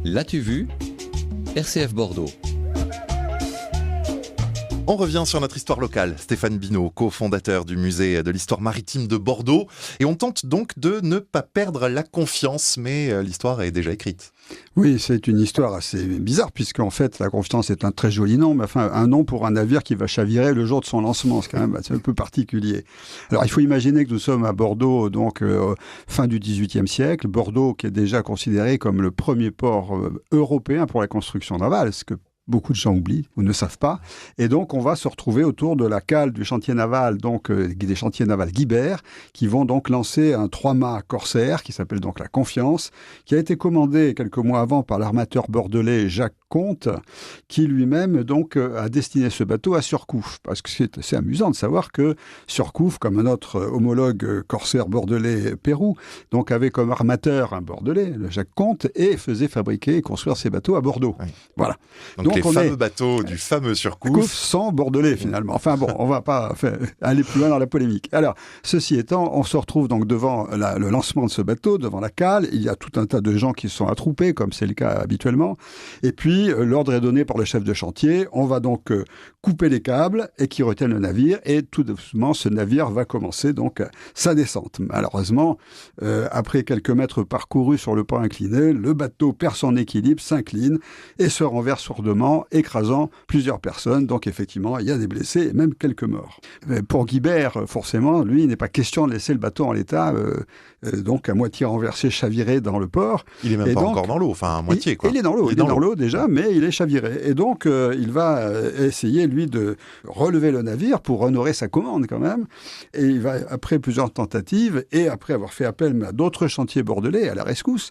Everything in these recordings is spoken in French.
L'as-tu vu? RCF Bordeaux. On revient sur notre histoire locale. Stéphane Binot, cofondateur du musée de l'histoire maritime de Bordeaux. Et on tente donc de ne pas perdre la confiance, mais l'histoire est déjà écrite. Oui, c'est une histoire assez bizarre, puisqu'en fait, la Confiance est un très joli nom, mais enfin, un nom pour un navire qui va chavirer le jour de son lancement. C'est quand même un peu particulier. Alors, il faut imaginer que nous sommes à Bordeaux, donc fin du XVIIIe siècle. Bordeaux, qui est déjà considéré comme le premier port européen pour la construction navale, ce que beaucoup de gens oublient ou ne savent pas. Et donc, on va se retrouver autour de la cale du chantier naval, donc des chantiers navals Guibert, qui vont donc lancer un 3-mâts corsaire, qui s'appelle donc la Confiance, qui a été commandé quelques mois avant par l'armateur bordelais Jacques Comte, qui lui-même donc a destiné ce bateau à Surcouf. Parce que c'est amusant de savoir que Surcouf, comme notre homologue corsaire bordelais Pérou, donc avait comme armateur un bordelais, le Jacques Comte, et faisait fabriquer et construire ses bateaux à Bordeaux. Oui. Voilà. Donc les fameux bateaux du fameux Surcouf sans bordelais finalement. Enfin bon, on va pas aller plus loin dans la polémique. Alors, ceci étant, on se retrouve donc devant le lancement de ce bateau, devant la cale. Il y a tout un tas de gens qui se sont attroupés, comme c'est le cas habituellement. Et puis, l'ordre est donné par le chef de chantier. On va donc couper les câbles et qui retiennent le navire. Et tout doucement, ce navire va commencer donc sa descente. Malheureusement, après quelques mètres parcourus sur le pont incliné, le bateau perd son équilibre, s'incline et se renverse sourdement, écrasant plusieurs personnes. Donc effectivement, il y a des blessés et même quelques morts. Pour Guibert, forcément, lui, il n'est pas question de laisser le bateau en l'état, donc à moitié renversé, chaviré dans le port. Il est même pas encore dans l'eau, enfin à moitié quoi. Il est dans l'eau, il est dans l'eau déjà, mais il est chaviré. Et donc, il va essayer, lui, de relever le navire pour honorer sa commande quand même. Et il va, après plusieurs tentatives, et après avoir fait appel à d'autres chantiers bordelais, à la rescousse,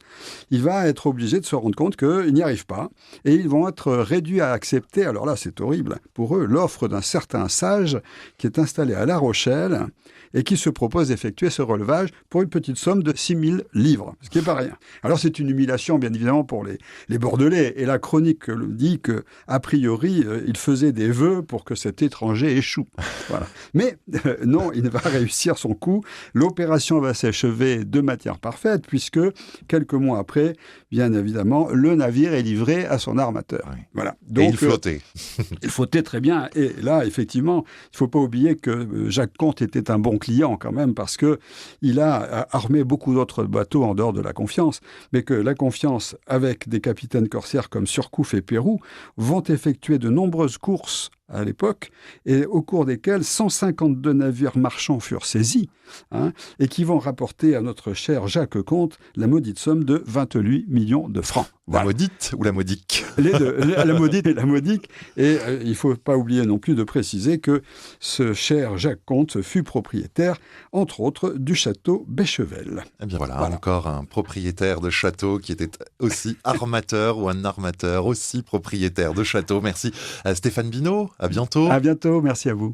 il va être obligé de se rendre compte qu'il n'y arrive pas. Et ils vont être réduits à accepter, alors là c'est horrible pour eux, l'offre d'un certain sage qui est installé à La Rochelle et qui se propose d'effectuer ce relevage pour une petite somme de 6 000 livres, ce qui n'est pas rien. Alors c'est une humiliation bien évidemment pour les Bordelais, et la chronique dit qu'a priori il faisait des vœux pour que cet étranger échoue. Voilà. Mais non, il va réussir son coup. L'opération va s'achever de matière parfaite puisque quelques mois après, bien évidemment, le navire est livré à son armateur. Oui. Voilà. Donc, et il flottait. Il flottait très bien. Et là, effectivement, il ne faut pas oublier que Jacques Comte était un bon client quand même, parce qu'il a armé beaucoup d'autres bateaux en dehors de la Confiance, mais que la Confiance, avec des capitaines corsaires comme Surcouf et Pérou, vont effectuer de nombreuses courses à l'époque, et au cours desquels 152 navires marchands furent saisis, et qui vont rapporter à notre cher Jacques Comte la maudite somme de 28 millions de francs. Voilà. La maudite ou la modique? Les deux, la maudite et la modique. Et il ne faut pas oublier non plus de préciser que ce cher Jacques Comte fut propriétaire, entre autres, du château Béchevel. Eh bien voilà, encore un propriétaire de château qui était aussi armateur, ou un armateur aussi propriétaire de château. Merci à Stéphane Binot. À bientôt. À bientôt, merci à vous.